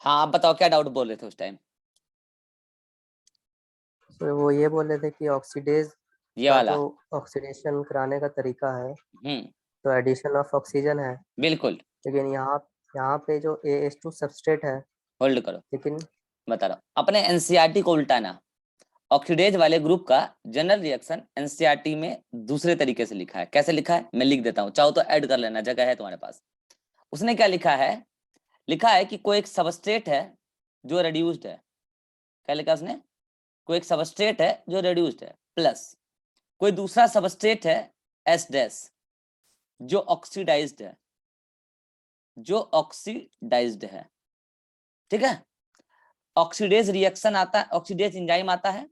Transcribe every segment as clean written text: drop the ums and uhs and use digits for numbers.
हाँ आप बताओ क्या डाउट बोल रहे थे उस टाइम? तो वो ये बोल रहे थे कि ऑक्सीडेज ये का वाला। जो ऑक्सीडेशन कराने का तरीका है, हम्म। तो एडिशन ऑफ ऑक्सीजन है, बिल्कुल। लेकिन यहाँ यहाँ पे जो AH2 सबस्ट्रेट है, होल्ड करो, लेकिन बता रहा हूँ। अपने एनसीईआरटी को उल्टाना। ऑक्सीडेज वाले ग्रुप का जनरल रिएक्शन एनसीईआरटी में दूसरे तरीके से लिखा है। कैसे लिखा है मैं लिख देता हूँ, चाहो तो ऐड कर लेना, जगह है तुम्हारे पास। उसने क्या लिखा है? लिखा है कि कोई एक सबस्ट्रेट है जो रेड्यूस्ड है। क्या लिखा उसने? कोई एक सबस्ट्रेट है जो रेड्यूस्ड है, प्लस कोई दूसरा सबस्ट्रेट है एस डैश जो ऑक्सीडाइज्ड है, जो ऑक्सीडाइज्ड है। ठीक है। ऑक्सीडेज रिएक्शन आता है, ऑक्सीडेज एंजाइम आता है,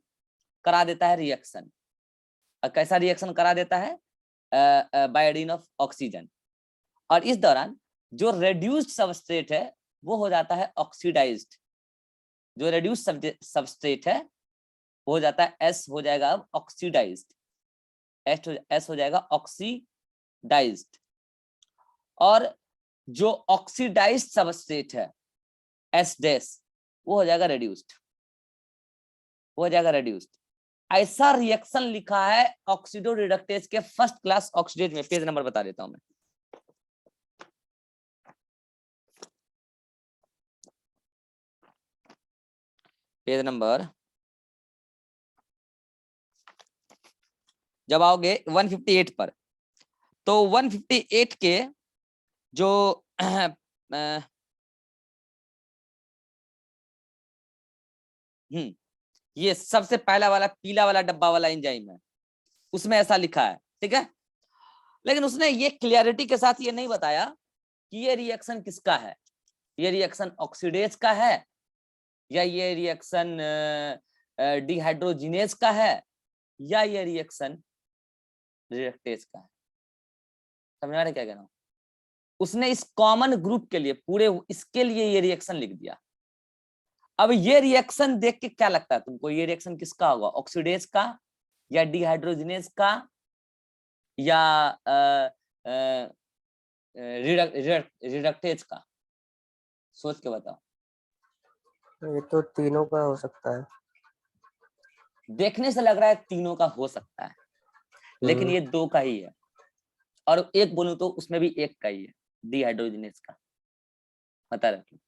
करा देता है रिएक्शन। कैसा रिएक्शन करा देता है? बायोडीन ऑफ ऑक्सीजन। और इस दौरान जो रेड्यूस्ड सबस्ट्रेट है वो हो जाता है ऑक्सीडाइज्ड। जो रेड्यूस्ड सबस्ट्रेट है वो हो जाता है एस, हो जाएगा अब ऑक्सीडाइज्ड। एस हो जाएगा ऑक्सीडाइज्ड। और जो ऑक्सीडाइज्ड सबस्ट्रेट है एस डैश वो हो जाएगा रेड्यूस्ड, वो हो जाएगा रेड्यूस्ड। ऐसा रिएक्शन लिखा है ऑक्सीडो रिडक्टेज के फर्स्ट क्लास ऑक्सीडेज में। पेज नंबर बता देता हूं मैं। पेज नंबर जब आओगे 158 पर, तो 158 के जो ये सबसे पहला वाला पीला वाला डब्बा वाला एंजाइम है, उसमें ऐसा लिखा है। ठीक है। लेकिन उसने ये क्लियरिटी के साथ ये नहीं बताया कि ये रिएक्शन किसका है। ये रिएक्शन ऑक्सीडेज का है या ये रिएक्शन डिहाइड्रोजिनेज का है या ये रिएक्शन रिडक्टेज का है। समझ आ रहा है क्या कह रहा हूं? उसने इस कॉमन ग्रुप के लिए, पूरे इसके लिए ये रिएक्शन लिख दिया। अब ये रिएक्शन देख के क्या लगता है तुमको? ये रिएक्शन किसका होगा? ऑक्सीडेज का या डिहाइड्रोजिनेज का या रिडक्टेज का? सोच के बताओ। ये तो तीनों का हो सकता है। देखने से लग रहा है तीनों का हो सकता है, लेकिन ये दो का ही है। और एक बोलूं तो उसमें भी एक का ही है, डिहाइड्रोजिनेज का। बता रहे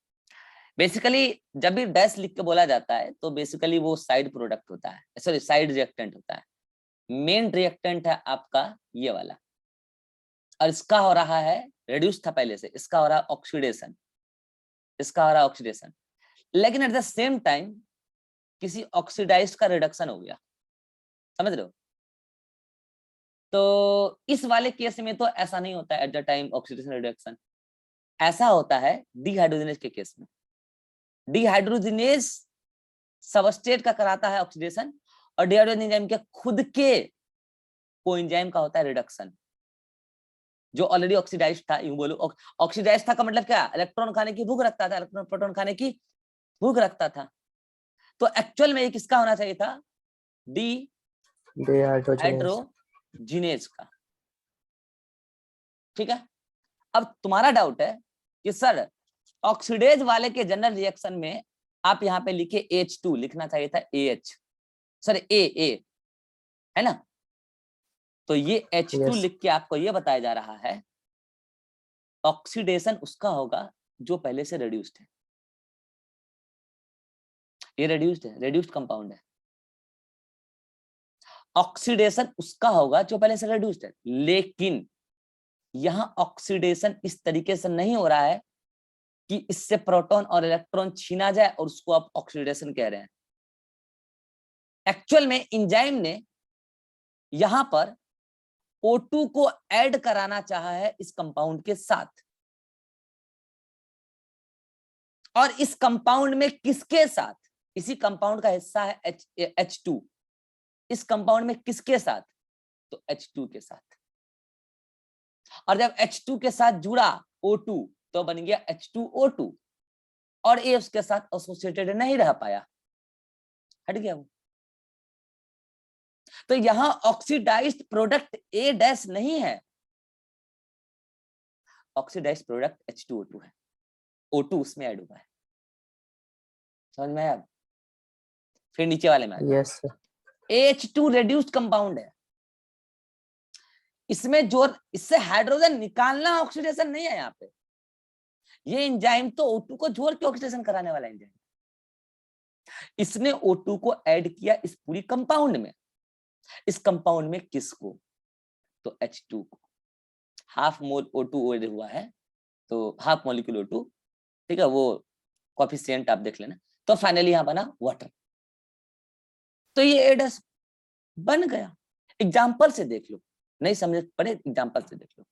बेसिकली जब भी डैश लिख के बोला जाता है तो बेसिकली वो साइड प्रोडक्ट होता है, सॉरी साइड रिएक्टेंट होता है। मेन रिएक्टेंट है आपका ये वाला, और इसका हो रहा है रेड्यूस था पहले से, इसका हो रहा है ऑक्सीडेशन, इसका हो रहा है ऑक्सीडेशन। लेकिन एट द सेम टाइम किसी ऑक्सीडाइज का रिडक्शन हो गया। समझ रहे हो? तो इस वाले केस में तो ऐसा नहीं होता है at the time oxidation reduction, ऐसा होता है डिहाइड्रोजनेज के केस में। डिहाइड्रोजनेज सबस्ट्रेट का कराता है ऑक्सीडेशन, और डिहाइड्रोजन एंजाइम के खुद के कोएंजाइम का होता है रिडक्शन। जो ऑलरेडी ऑक्सीडाइज था, यूं बोलो ऑक्सीडाइज था का मतलब क्या? इलेक्ट्रॉन खाने की भूख रखता था, इलेक्ट्रॉन प्रोटॉन खाने की भूख रखता था। तो एक्चुअल में ये किसका होना चाहिए था? डी हाइड्रोजिनेज का। ठीक है। अब तुम्हारा डाउट है कि सर ऑक्सीडेज वाले के जनरल रिएक्शन में आप यहाँ पे लिखे H2, लिखना चाहिए था AH, सर ए है ना? तो ये H2 लिख के आपको ये बताया जा रहा है ऑक्सीडेशन उसका होगा जो पहले से रेड्यूस्ड है। ये रेड्यूस्ड है, रेड्यूस्ड कंपाउंड है। ऑक्सीडेशन उसका होगा जो पहले से रेड्यूस्ड है। लेकिन यहां ऑक्सीडेशन इस तरीके से नहीं हो रहा है कि इससे प्रोटॉन और इलेक्ट्रॉन छीना जाए और उसको आप ऑक्सीडेशन कह रहे हैं। एक्चुअल में एंजाइम ने यहां पर O2 को ऐड कराना चाहा है इस कंपाउंड के साथ। और इस कंपाउंड में किसके साथ? इसी कंपाउंड का हिस्सा है H2। इस कंपाउंड में किसके साथ? तो H2 के साथ। और जब H2 के साथ जुड़ा O2 तो बन गया H2O2, और ये उसके साथ एसोसिएटेड नहीं रह पाया, हट गया वो। तो यहां ऑक्सीडाइज्ड प्रोडक्ट A डैश नहीं है, ऑक्सीडाइज्ड प्रोडक्ट H2O2 है। O2 उसमें ऐड हुआ है। समझ में आया? फिर नीचे वाले में yes sir. H2 reduced compound है, इसमें जो इससे हाइड्रोजन निकालना ऑक्सीडेशन नहीं है यहाँ पे, ये एंजाइम तो O2 को जोड़ के ऑक्सीडेशन कराने वाला एंजाइम, इसने O2 को ऐड किया इस पूरी कंपाउंड में। इस कंपाउंड में किसको? तो H2 को। हाफ मोल O2 ऐड हुआ है, तो हाफ मॉलिक्यूल O2, ठीक है, वो कोफिशिएंट आप देख लेना। तो फाइनली यहां बना वाटर, तो ये एडस बन गया। एग्जाम्पल से देख लो, नहीं समझ पड़े एग्जाम्पल से देख लो।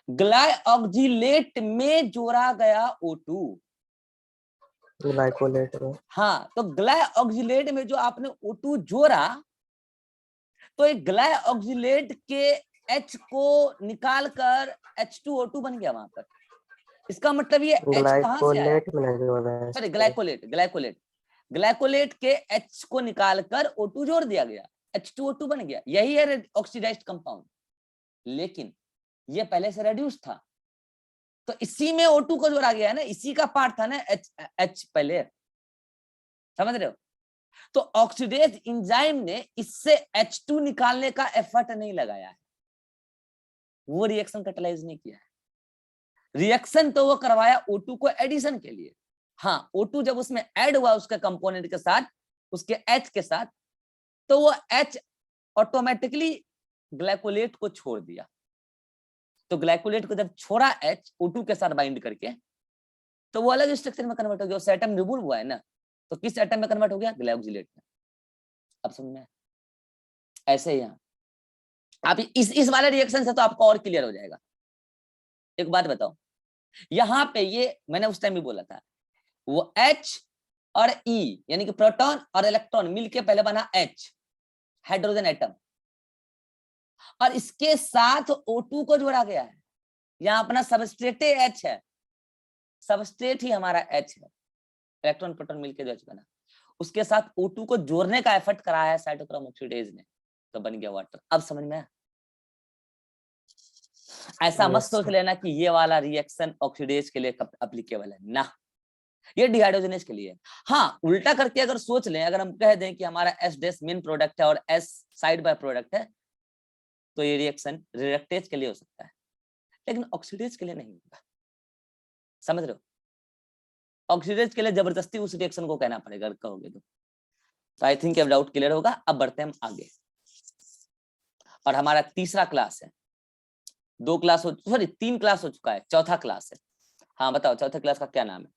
ग्लाइऑक्सिलेट में जोड़ा गया O2, ग्लाइकोलेट में। हाँ, तो ग्लाइऑक्सिलेट में जो आपने O2 जोड़ा, तो एक ग्लाइऑक्सिलेट के H को निकालकर H2O2 बन गया वहां पर। इसका मतलब ये H कहां से आया? ग्लाइकोलेट में नहीं जोड़ा है। सॉरी, ग्लाइकोलेट के H को निकालकर O2 जोड़ दिया गया, H2O2 बन गया, यही है ऑक्सीडाइज्ड कंपाउंड। लेकिन ये पहले से रेड्यूस था, तो इसी में O2 को जोड़ा गया है ना, इसी का पार्ट था ना H पहले, समझ रहे हो? तो ऑक्सीडेज एंजाइम ने इससे H2 निकालने का एफर्ट नहीं लगाया है, वो रिएक्शन कैटलाइज नहीं किया है। रिएक्शन तो वो करवाया O2 को एडिशन के लिए। हाँ, O2 जब उसमें ऐड हुआ उसके कंपोनेंट के साथ, उसके H के साथ, तो वो H ऑटोमेटिकली ग्लाइकोलेट को छोड़ दिया। तो ग्लाइकोलेट को जब छोड़ा H O2 के साथ बाइंड करके, तो वो अलग स्ट्रक्चर में कन्वर्ट हो गया। उस एटम रिमूव हुआ है ना, तो किस एटम में कन्वर्ट हो गया? ग्लाइकोजिलेट में। अब समझ में? ऐसे ही यहाँ आप इस वाले रिएक्शन से तो आपको और क्लियर हो जाएगा। एक बात बताओ, यहाँ पे ये मैंने उस टाइम भी बोला था, वो H और E यानी कि प्रोटॉन और इलेक्ट्रॉन मिलके पहले बना H, हाइड्रोजन एटम, और इसके साथ O2 को जोड़ा गया है। यहाँ अपना सबस्ट्रेट H है, सबस्ट्रेट ही हमारा H है, इलेक्ट्रॉन प्रोटॉन मिलके जो H बना, उसके साथ O2 को जोड़ने का एफर्ट कराया है साइटोक्रोम ऑक्सीडेज ने, तो बन गया वाटर। अब समझ में आया? ऐसा मत सोच लेना कि ये वाला रिएक्शन ऑक्सीडेज के लिए एप्लीकेबल है ना, ये डिहाइड्रोजनेज के लिए। हाँ, उल्टा करके अगर सोच लें, अगर हम कह दें कि हमारा S डैश मेन प्रोडक्ट है और S साइड बाय प्रोडक्ट है, तो ये रिएक्शन रिडक्टेज के लिए हो सकता है, लेकिन ऑक्सीडेज के लिए नहीं होगा। समझ रहे हो? ऑक्सीडेज के लिए जबरदस्ती उस रिएक्शन को कहना पड़ेगा कहोगे तो आई थिंक अब डाउट क्लियर होगा। अब बढ़ते हैं हम आगे, और हमारा तीसरा क्लास है, 3 क्लास हो चुका है, चौथा क्लास है। हाँ बताओ, चौथे क्लास का क्या नाम है?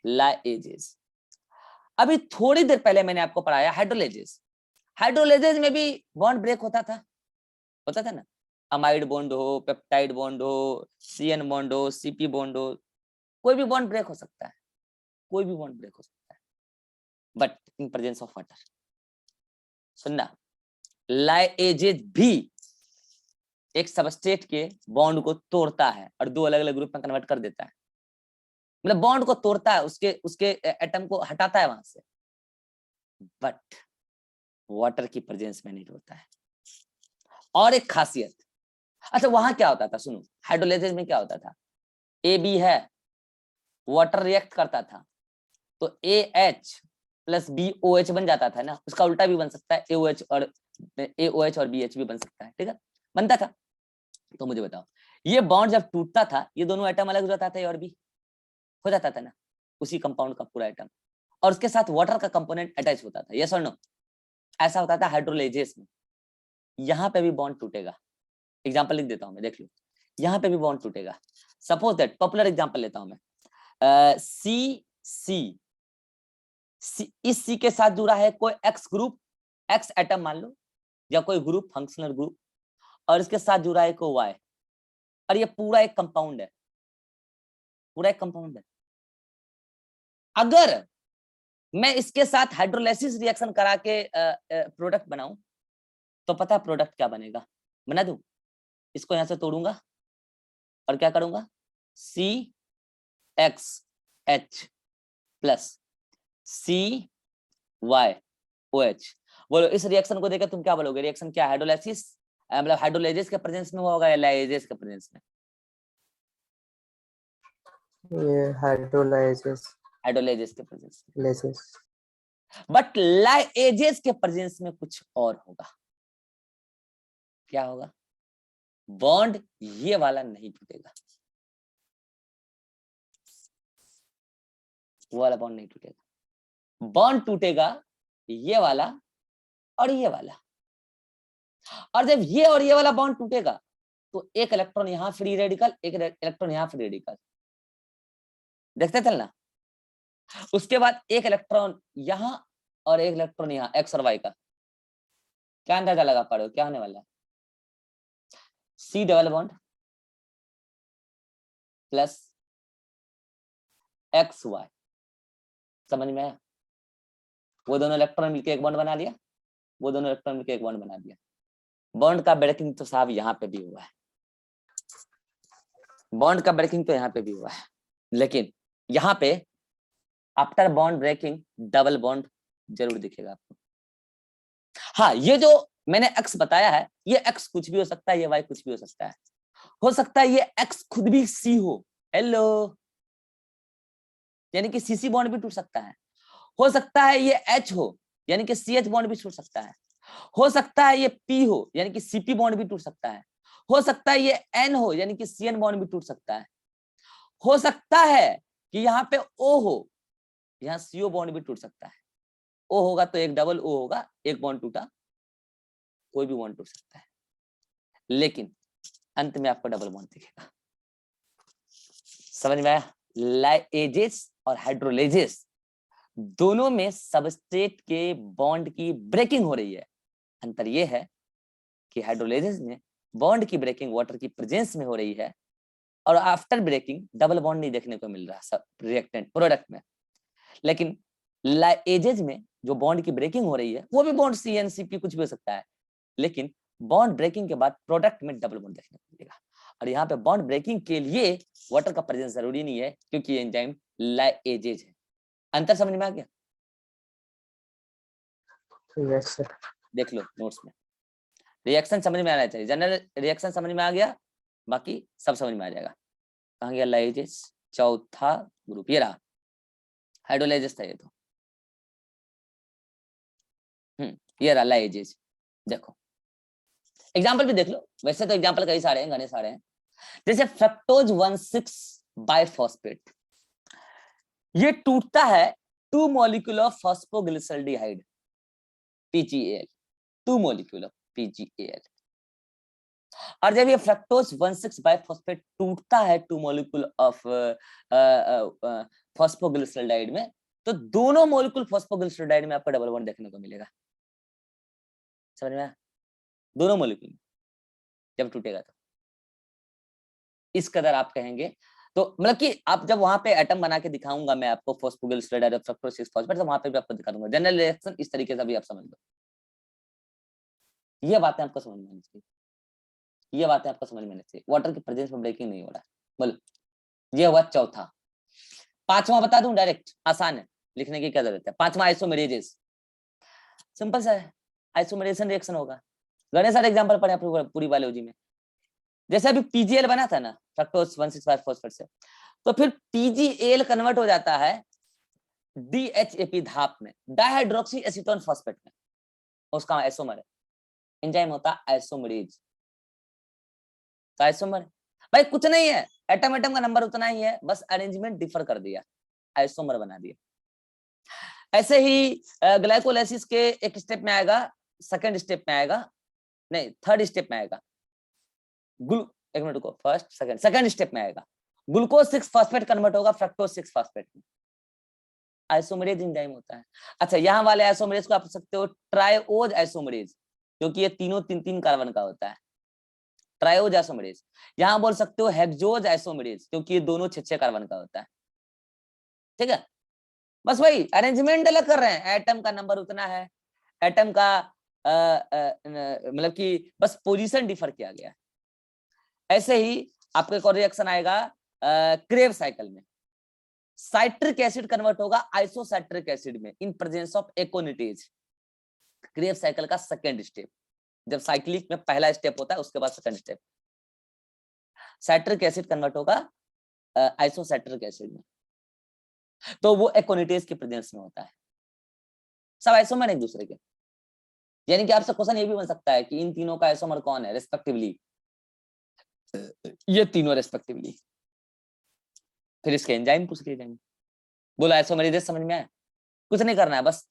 लाइएज। अभी थोड़ी देर पहले मैंने आपको पढ़ाया हाइड्रोलाइजेज। हाइड्रोलाइजेज में भी बॉन्ड ब्रेक होता था ना, अमाइड बॉन्ड हो, पेप्टाइड बॉन्ड हो, CN बॉन्ड हो, CP बॉन्ड हो, कोई भी बॉन्ड ब्रेक हो सकता है, कोई भी बॉन्ड ब्रेक हो सकता है, but in presence of water. सुनना, लाइएजेज भी एक सबस्ट्रेट के बॉन्ड को तोड़ता है और 2 अलग अलग ग्रुप में कन्वर्ट कर देता है, मतलब बॉन्ड को तोड़ता है, उसके एटम को हटाता है वहां से, बट वाटर की प्रेजेंस में नहीं होता है। और एक खासियत, अच्छा वहां क्या होता था, सुनो, हाइड्रोलाइजेज में क्या होता था, AB है, वाटर रिएक्ट करता था, तो AH प्लस BOH बन जाता था ना, उसका उल्टा भी बन सकता है, AOH और BH भी बन सकता है, ठीक है, बनता था। तो मुझे बताओ, ये बॉन्ड जब टूटता था, ये दोनों एटम अलग हो जाता था, और भी हो जाता था ना, उसी कंपाउंड का पूरा एटम, और उसके साथ वाटर का कंपोनेंट अटैच होता था, यस और नो? ऐसा होता था हाइड्रोलाइजेज में। यहाँ पे भी बॉन्ड टूटेगा, एग्जांपल लिख देता हूं मैं, देख लो, यहाँ पे भी बॉन्ड टूटेगा। सपोज दैट, पॉपुलर एग्जांपल लेता हूं मैं, C इस C के साथ जुड़ा है कोई X ग्रुप, X एटम मान लो, या कोई ग्रुप, फंक्शनल ग्रुप, और इसके साथ जुड़ा है कोई Y, और ये पूरा एक कंपाउंड है, पूरा एक कंपाउंड है। अगर मैं इसके साथ हाइड्रोलाइसिस रिएक्शन करा के प्रोडक्ट बनाऊं, तो पता है प्रोडक्ट क्या बनेगा? बना दूं, इसको यहां से तोड़ूंगा और क्या करूंगा, CXH प्लस CYOH। बोलो, इस रिएक्शन को देखकर तुम क्या बोलोगे? रिएक्शन क्या? हाइड्रोलाइसिस, मतलब हाइड्रोलाइजेज के प्रेजेंस में होगा या लाइएजेज के प्रेजेंस में? ये हाइड्रोलाइसिस हाइड्रोलाइजेज के प्रेजेंस में। लेसिस। बट लाइएजेज के प्रेजेंस में कुछ और होगा। क्या होगा? बॉन्ड ये वाला नहीं टूटेगा, वो वाला बॉन्ड नहीं टूटेगा। बॉन्ड टूटेगा ये वाला और ये वाला। और जब ये और ये वाला बॉन्ड टूटेगा तो एक इलेक्ट्रॉन यहां फ्री रेडिकल, एक इलेक्ट्रॉन यहां फ्री रेडिकल, देखते चलना। उसके बाद एक इलेक्ट्रॉन यहां और एक इलेक्ट्रॉन यहां, एक्स और वाई का। क्या अंदाजा लगा पा रहे हो क्या होने वाला है? C double bond plus X Y. समझ में आया? वो दोनों इलेक्ट्रॉन मिलकर एक बॉन्ड बना लिया, वो दोनों इलेक्ट्रॉन मिलकर एक बॉन्ड बना दिया। बॉन्ड का ब्रेकिंग तो साहब यहाँ पे भी हुआ है, बॉन्ड का ब्रेकिंग तो यहाँ पे भी हुआ है, लेकिन यहाँ पे after bond breaking double bond जरूर दिखेगा आपको। हाँ, ये जो मैंने एक्स बताया है, ये एक्स कुछ भी हो सकता है, ये वाई कुछ भी हो सकता है। हो सकता है ये एक्स खुद भी सी हो, हेलो, यानी कि सीसी बॉन्ड भी टूट सकता है। हो सकता है ये एच हो, यानी कि सी एच बॉन्ड भी टूट सकता है। हो सकता है ये पी हो, यानी कि सीपी बॉन्ड भी टूट सकता है। हो सकता है ये एन हो, यानी कि सीएन बॉन्ड भी टूट सकता है। हो सकता है कि यहाँ पे ओ हो, यहाँ सीओ बॉन्ड भी टूट सकता है। ओ होगा तो एक डबल ओ होगा, एक बॉन्ड टूटा, कोई भी बॉन्ड टूट सकता है, लेकिन अंत में आपको डबल बॉन्ड दिखेगा। समझ में आया? लाइएजेस और हाइड्रोलेजेस दोनों में सबस्ट्रेट के बॉन्ड की ब्रेकिंग हो रही है। अंतर यह है कि हाइड्रोलेजेस में बॉन्ड की ब्रेकिंग वाटर की प्रेजेंस में हो रही है, और आफ्टर ब्रेकिंग डबल बॉन्ड नहीं देखने को मिल रहा सब रिएक्टेंट प्रोडक्ट में। लेकिन लाइएजेज में जो बॉन्ड की ब्रेकिंग हो रही है, वो भी bond C N C P कुछ भी हो सकता है, लेकिन बॉन्ड ब्रेकिंग के बाद प्रोडक्ट में डबल बॉन्ड देखने को मिलेगा। और यहाँ पे बॉन्ड ब्रेकिंग के लिए वाटर का प्रेजेंस जरूरी नहीं है, क्योंकि एंजाइम लाइएजेज है। अंतर समझ में आ गया? Yes sir. देख लो नोट्स में, रिएक्शन समझ में आना चाहिए, जनरल रिएक्शन समझ में आ गया, बाकी सब समझ में आ जाएगा। कहाँ गया लाइएजेज? चौथा ग्रुप ये रहा, हाइड्रोलाइजेज था ये तो। ये रहा लाइएजेज। देखो एग्जाम्पल भी देख लो, वैसे तो एग्जाम्पल कई सारे हैं, घने सारे हैं। जैसे फ्रक्टोज 1,6 बाइफॉस्फेट, ये टूटता है 2 molecule of phosphoglyceraldehyde PgAl, 2 molecule of PgAl। और जब ये फ्रक्टोज 1,6 बाइफॉस्फेट टूटता है 2 मॉलिक्यूल ऑफ फॉस्फोग्लिसल्डाइड में, तो दोनों मॉलिक्यूल फॉस्फोग्लिसल्डाइड में आपको डबल बॉन्ड देखने को मिलेगा। समझ में आया? दोनों मॉलिक्यूल जब टूटेगा तो इस कदर आप कहेंगे, तो मतलब कि आप जब वहां पे एटम बना के दिखाऊंगा मैं आपको फॉस्फोग्लिसल्डाइड और फ्रक्टोज 6 फॉस्फेट, तो वहां पे भी आपको दिखा दूंगा। जनरल रिएक्शन इस तरीके से भी आप समझ लो। ये बातें आपको समझ में आनी चाहिए, ये बातें आपको समझ में आनी चाहिए। वाटर की प्रेजेंस में ब्रेकिंग नहीं हो रहा है। बोलो, ये हुआ चौथा। पांचवा बता दूं डायरेक्ट, आसान है, लिखने की क्या जरूरत है। पांचवा आइसोमेरेजेस, सिंपल सा है, आइसोमेरेशन रिएक्शन होगा। घने सारे एग्जांपल पढ़े पूरी बायोलॉजी में। जैसे अभी पीजीएल बना था ना फ्रक्टोज 1,6 फॉस्फेट से, तो फिर पीजीएल कन्वर्ट हो जाता है डीएचएपी धाप में, डाइहाइड्रोक्सी एसीटोन फॉस्फेट में, उसका आइसोमर है। एंजाइम होता है आइसोमेरेज। तो आइसोमर भाई कुछ नहीं है, एटम एटम का नंबर उतना ही है, बस अरेंजमेंट डिफर कर दिया, आइसोमर बना दिया। ऐसे ही ग्लाइकोलाइसिस के एक स्टेप में आएगा, सेकंड स्टेप में आएगा, नहीं थर्ड स्टेप में आएगा, एक मिनट को, फर्स्ट सेकंड स्टेप में आएगा, ग्लूकोज 6 फॉस्फेट कन्वर्ट होगा फ्रक्टोज 6 फॉस्फेट में, आइसोमेरेज एंजाइम होता है। अच्छा, यहाँ वाले आइसोमेरेज को आप सकते हो ट्राइओज आइसोमेरेज, क्योंकि ये तीनों 3-3 कार्बन का होता है, ट्राइओज आइसोमेरेज। यहाँ बोल सकते हो हेक्सोज आइसोमेरेज, क्योंकि ये दोनों 6-6 कार्बन का होता है। ठीक है, बस वही अरेंजमेंट अलग कर रहे हैं, एटम का नंबर उतना है, एटम का मतलब कि बस पोजीशन डिफर किया गया है। ऐसे ही आपका एक और रिएक्शन आएगा क्रेव साइकिल में, साइट्रिक एसिड कन्वर्ट होगा आइसोसाइट्रिक एसिड में in presence of एकोनिटेज। Crave cycle का सेकंड स्टेप, जब साइक्लिक में पहला स्टेप होता है उसके बाद second step, citric acid convert होगा आइसोसेट्रिक एसिड में, तो वो एक्वानिटेज के प्रेजेंस में होता है। सब आइसोमर एक दूसरे के, यानी कि आपसे क्वेश्चन ये भी बन सकता है कि इन तीनों का आइसोमर कौन है रेस्पेक्टिवली, ये तीनों रेस्पेक्टिवली, फिर इसके एंजाइम पूछ लिए जाएंगे। बोला आइसोमरेज समझ में आया? कुछ नहीं करना है, बस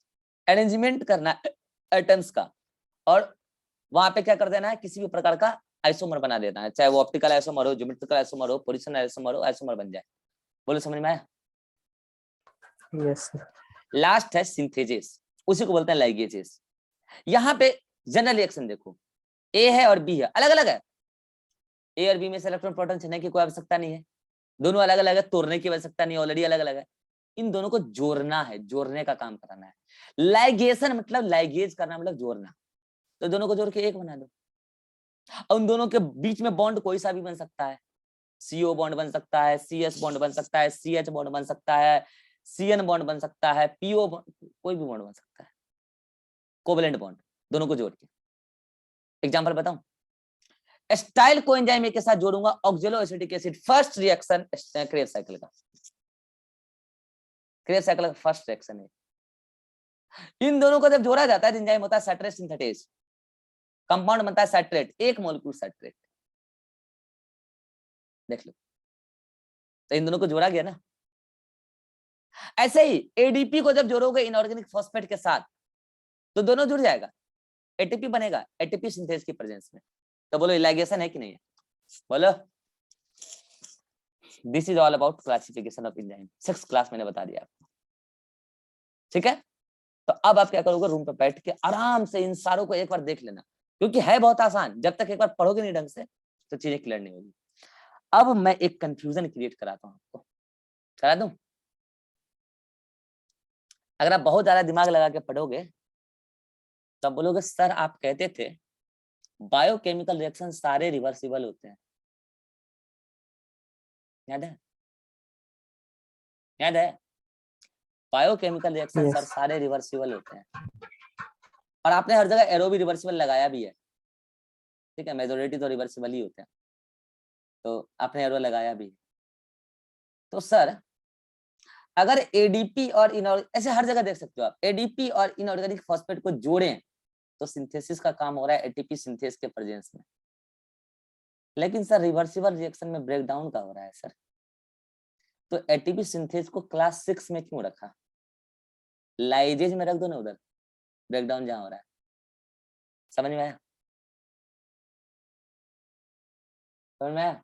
अरेंजमेंट करना है एटम्स का, और वहां पे क्या कर देना है, किसी भी प्रकार का आइसोमर बना देना है, चाहे वो ऑप्टिकल आइसोमर हो, ज्योमेट्रिकल आइसोमर हो, पोजिशनल आइसोमर हो, आइसोमर बन जाए। बोलो समझ में आया? Yes sir. लास्ट है सिंथेजेस, उसी को बोलते हैं लाइगेजेस। यहाँ पे जनरल रिएक्शन देखो, ए है और बी है, अलग अलग है। ए और बी में से इलेक्ट्रॉन प्रोटॉन छीनने की कोई आवश्यकता नहीं है, दोनों अलग अलग है, तोड़ने की आवश्यकता नहीं है, ऑलरेडी अलग अलग है। इन दोनों को जोड़ना है, जोड़ने का काम कराना है। लाइगेशन मतलब लाइगेज करना मतलब जोड़ना, तो दोनों को जोड़ के एक बना दो। और उन दोनों के बीच में बॉन्ड कोई सा भी बन सकता है, CO बॉन्ड बन सकता है, CS बॉन्ड बन सकता है, CH बॉन्ड बन सकता है, CN बॉन्ड बन सकता है, PO कोई भी बॉन्ड बन सकता है, कोवेलेंट बॉन्ड, दोनों को जोड़ के। एग्जांपल बताऊं, स्टाइल कोएंजाइम के साथ जोड़ूंगा ऑक्जेलो acetic acid, first reaction Krebs cycle का, क्रेब्स साइकिल का फर्स्ट रिएक्शन है। इन दोनों को जब जोड़ा जाता है एंजाइम होता है सैचुरेट सिंथेटेज, कंपाउंड बनता है सैचुरेट, एक मॉलिक्यूल सैचुरेट, देख लो। तो इन दोनों को जोड़ा गया ना। ऐसे ही एडीपी को जब जोड़ोगे इनऑर्गेनिक फॉस्फेट के साथ तो दोनों जुड़ जाएगा, एटीपी बनेगा, एटीपी सिंथेज की प्रेजेंस में। तो बोलो इलाइगेशन है कि नहीं है? बोलो। This is all about classification of enzyme, 6th class मैंने बता दिया आपको, ठीक है। तो अब आप क्या करोगे, रूम पे बैठ के आराम से इन सारों को एक बार देख लेना, क्योंकि है बहुत आसान, जब तक एक बार पढ़ोगे नहीं ढंग से तो चीजें क्लियर नहीं होगी। अब मैं एक कंफ्यूजन क्रिएट कराता हूं आपको, करा दूं? अगर आप बहुत ज्यादा दिमाग लगा के पढ़ोगे तब बोलोगे सर आप कहते थे बायोकेमिकल रिएक्शन सारे रिवर्सिबल होते हैं, याद है? याद है? Biochemical reaction sir yes. सारे रिवर्सिबल होते हैं, और आपने हर जगह एरो भी रिवर्सिबल लगाया भी है, ठीक है, मेजोरिटी तो रिवर्सिबल ही होते हैं, तो आपने एरो लगाया भी है। तो सर अगर एडीपी और ऐसे हर जगह देख सकते हो आप, एडीपी और इनऑर्गेनिक फॉस्फेट को जोड़ें तो सिंथेसिस का काम हो रहा है एटीपी सिंथेस के प्रेजेंस में, लेकिन सर रिवर्सिबल रिएक्शन में ब्रेकडाउन का हो रहा है सर, तो एटीपी सिंथेस को क्लास 6 में क्यों रखा? लाइजेज में रख दो ना उधर, ब्रेकडाउन जहां हो रहा है। समझ में आया? समझ में आया?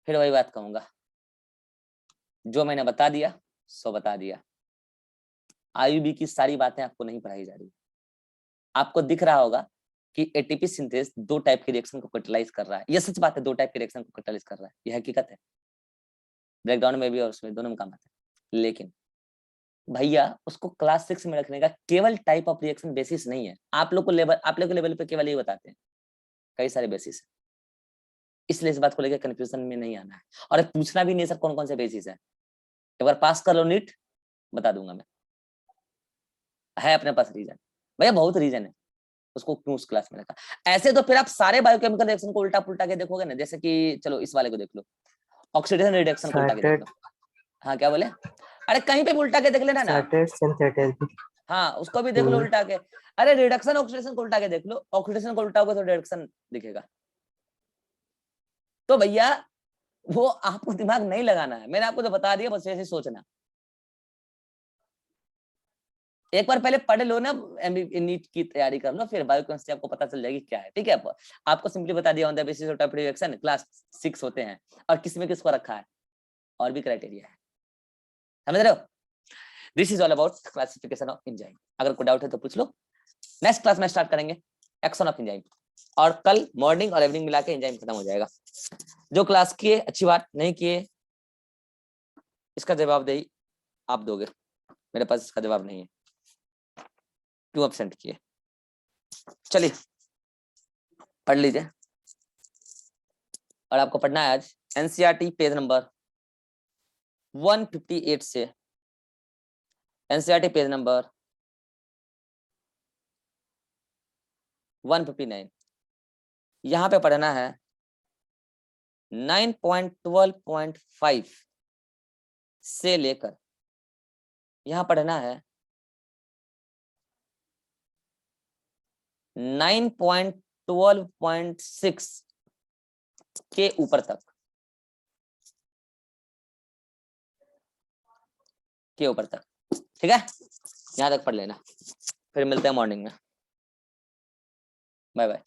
फिर वही बात कहूंगा, जो मैंने बता दिया सो बता दिया, आईयूबी की सारी बातें आपको नहीं पढ़ाई जा रही। आपको दिख रहा होगा कि एटीपी सिंथेस 2 टाइप के रिएक्शन को कैटलाइज कर रहा है, ये सच बात है, 2 टाइप के रिएक्शन को कैटलाइज कर रहा है, ये हकीकत है, ब्रेकडाउन में भी और उसमें दोनों में काम आता है। लेकिन भैया उसको क्लास 6 में रखने का केवल टाइप ऑफ रिएक्शन बेसिस नहीं है, आप लोग के लेवल पे केवल ये बताते हैं, कई सारे बेसिस है, इसलिए इस बात को लेकर कंफ्यूजन में नहीं आना है, और पूछना भी नहीं सर कौन कौन से बेसिस है, एक बार पास कर लो नीट, बता दूंगा मैं, है अपने पास रीजन, भैया बहुत रीजन है उसको क्यों उस क्लास में रखा। ऐसे तो फिर आप सारे बायोकेमिकल रिएक्शन को उल्टा पुल्टा के देखोगे ना, जैसे कि चलो इस वाले को देख लो, ऑक्सीडेशन रिडक्शन को उल्टा के देख लो। हाँ क्या बोले? अरे कहीं पे भी उल्टा के देख लेना ना। Saturate synthetic. हाँ उसको भी देख लो उल्टा के। अरे रिडक्शन ऑक्सीडेशन को उल्टा के देख लो, ऑक्सीडेशन को उल्टा होगा तो रिडक्शन दिखेगा। तो भैया वो आपको दिमाग नहीं लगाना है, मैंने आपको तो बता दिया, बस ऐसे सोचना। एक बार पहले पढ़ लो ना, नीट की तैयारी कर लो, फिर बायोकेमिस्ट्री आपको पता चल जाएगी क्या है, ठीक है। आपको सिंपली बता दिया on the basis of type reaction class 6 होते हैं, और किसमें किसको रखा है, और भी क्राइटेरिया है, समझ रहे हो? This is all about classification of enzyme. अगर कोई डाउट है तो पूछ लो। नेक्स्ट क्लास में स्टार्ट करेंगे एक्शन ऑफ एंजाइम, और कल मॉर्निंग और इवनिंग मिला के एंजाइम खत्म हो जाएगा। जो क्लास किए अच्छी बात, नहीं किए इसका जवाबदेही आप दोगे, मेरे पास इसका जवाब नहीं है, क्यों एब्सेंट किए। चलिए पढ़ लीजिए, और आपको पढ़ना है आज एनसीईआरटी पेज नंबर 158 से एनसीईआरटी पेज नंबर 159, यहाँ पे पढ़ना है 9.12.5 से लेकर यहां पढ़ना है 9.12.6 के ऊपर तक, के ऊपर तक। ठीक है, यहां तक पढ़ लेना, फिर मिलते हैं मॉर्निंग में। Bye bye.